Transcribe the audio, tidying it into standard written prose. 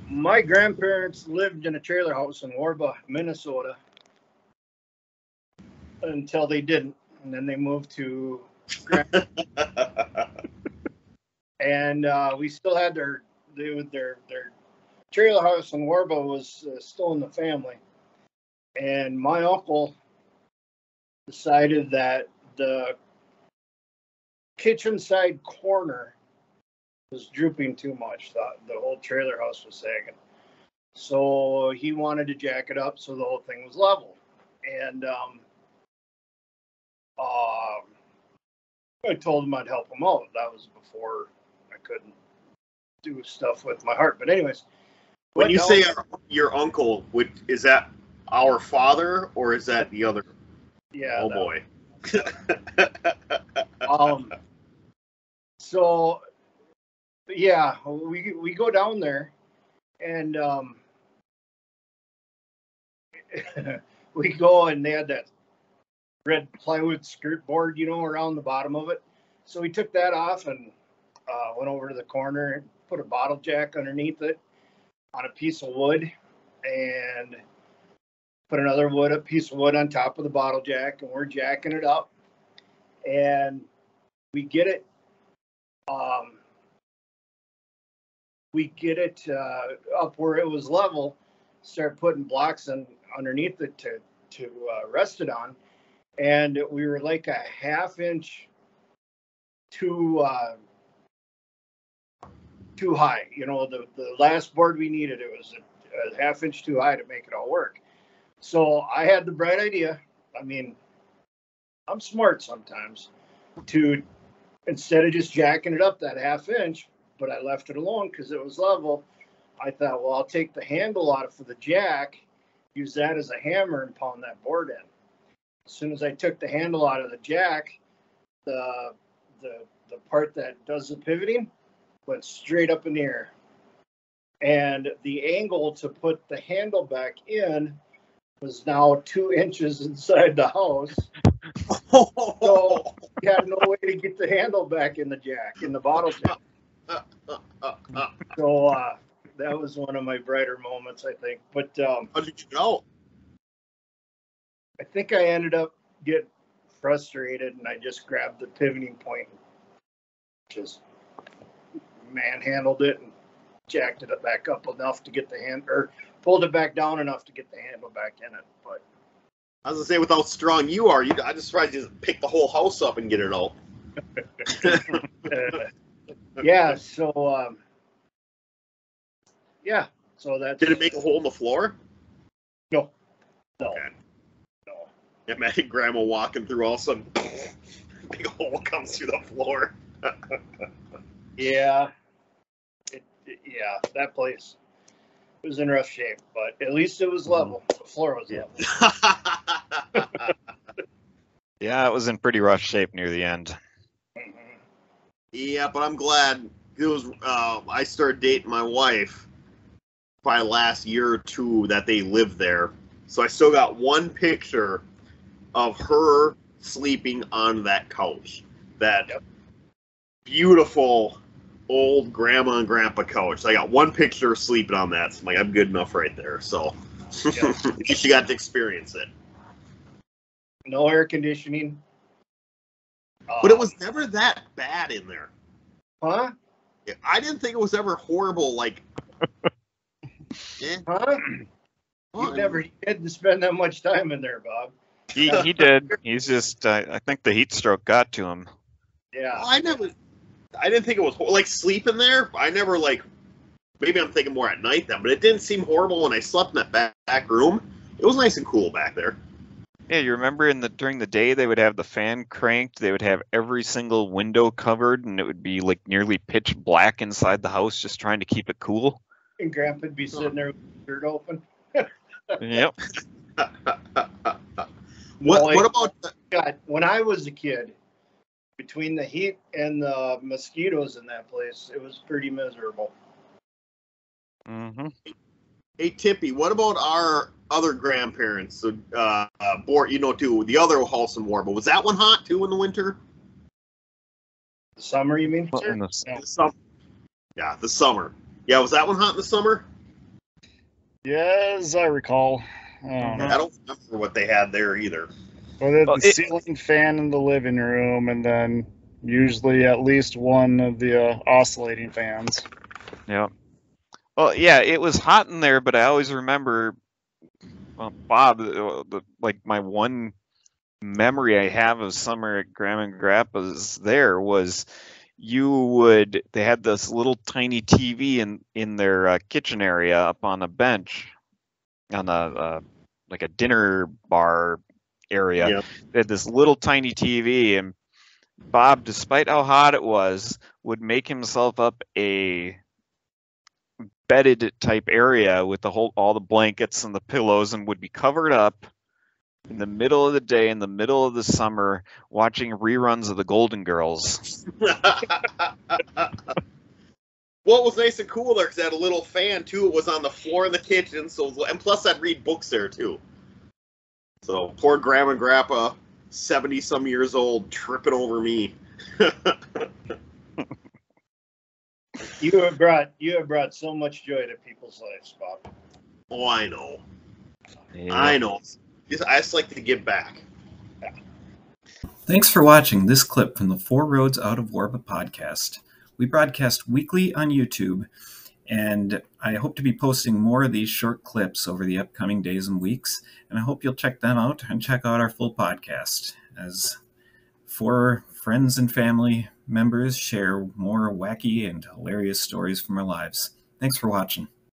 My grandparents lived in a trailer house in Warba, Minnesota, until they didn't, and then they moved to and we still had their trailer house in Warba was still in the family, and my uncle decided that the kitchen side corner was drooping too much. The whole trailer house was sagging, so he wanted to jack it up so the whole thing was level, and I told him I'd help him out. That was before I couldn't do stuff with my heart. But anyways, when you say your uncle, is that our father or is that the other? Yeah. Oh boy. So yeah, we go down there, and we go, and they had that red plywood skirt board, around the bottom of it. So we took that off and went over to the corner and put a bottle jack underneath it on a piece of wood, and put another piece of wood on top of the bottle jack, and we're jacking it up, and we get it. Up where it was level. Start putting blocks underneath it to rest it on, and we were like a half inch too high. The last board we needed, it was a half inch too high to make it all work. So I had the bright idea. I mean, I'm smart sometimes. Instead of just jacking it up that half inch, but I left it alone because it was level. I thought, well, I'll take the handle out for the jack, use that as a hammer, and pound that board in. As soon as I took the handle out of the jack, the part that does the pivoting went straight up in the air. And the angle to put the handle back in was now 2 inches inside the house. So we had no way to get the handle back in the bottle jack. So that was one of my brighter moments, I think. But how did you know? I think I ended up getting frustrated, and I just grabbed the pivoting point, just manhandled it, and jacked it back up enough to get the or pulled it back down enough to get the handle back in it. But I was gonna say, with how strong you are, I just tried to just pick the whole house up and get it out. Yeah. So yeah. So that did it make a hole in the floor? No. Okay. No. Imagine Grandma walking through, all of a sudden, big hole comes through the floor. Yeah. Yeah, that place was in rough shape, but at least it was level. The floor was level. Yeah, it was in pretty rough shape near the end. Mm-hmm. Yeah, but I'm glad it was. I started dating my wife probably last year or two that they lived there, so I still got one picture of her sleeping on that couch. That beautiful old grandma and grandpa couch. So I got one picture of sleeping on that. So I'm like, I'm good enough right there. So at least you got to experience it. No air conditioning. But it was never that bad in there. Huh? I didn't think it was ever horrible. Like, huh? You didn't spend that much time in there, Bob. He did. He's just. I think the heat stroke got to him. Yeah. Well, I didn't think it was like sleeping there. I never maybe I'm thinking more at night then, but it didn't seem horrible when I slept in that back room. It was nice and cool back there. Yeah, you remember during the day they would have the fan cranked, they would have every single window covered, and it would be like nearly pitch black inside the house just trying to keep it cool. And Grandpa'd be sitting there with the shirt open. Yep. What about God, when I was a kid, between the heat and the mosquitoes in that place, it was pretty miserable. Mm-hmm. Hey, Tippy, what about our other grandparents? So, too, the other house in Warba. Was that one hot, too, in the winter? The summer, you mean? Well, Sure. The summer. Yeah, the summer. Yeah, was that one hot in the summer? Yeah, as I recall. I don't remember what they had there either. But it's Well, the ceiling fan in the living room, and then usually at least one of the oscillating fans. Yeah. Well, yeah, it was hot in there, but I always remember Bob. Like my one memory I have of summer at Grandma and Grandpa's there was they had this little tiny TV in their kitchen area up on a bench on a like a dinner bar area. Yeah. They had this little tiny TV, and Bob, despite how hot it was, would make himself up a bedded type area with all the blankets and the pillows, and would be covered up in the middle of the day, in the middle of the summer, watching reruns of the Golden Girls. Well, it was nice and cool there because it had a little fan too. It was on the floor in the kitchen, and plus I'd read books there too. So poor Grandma and Grandpa, 70-some years old, tripping over me. You have brought so much joy to people's lives, Bob. Oh, I know. Yeah. I know. I just like to give back. Thanks for watching this clip from the Four Roads Out of Warba podcast. We broadcast weekly on YouTube, and I hope to be posting more of these short clips over the upcoming days and weeks, and I hope you'll check them out and check out our full podcast as four friends and family members share more wacky and hilarious stories from our lives. Thanks for watching.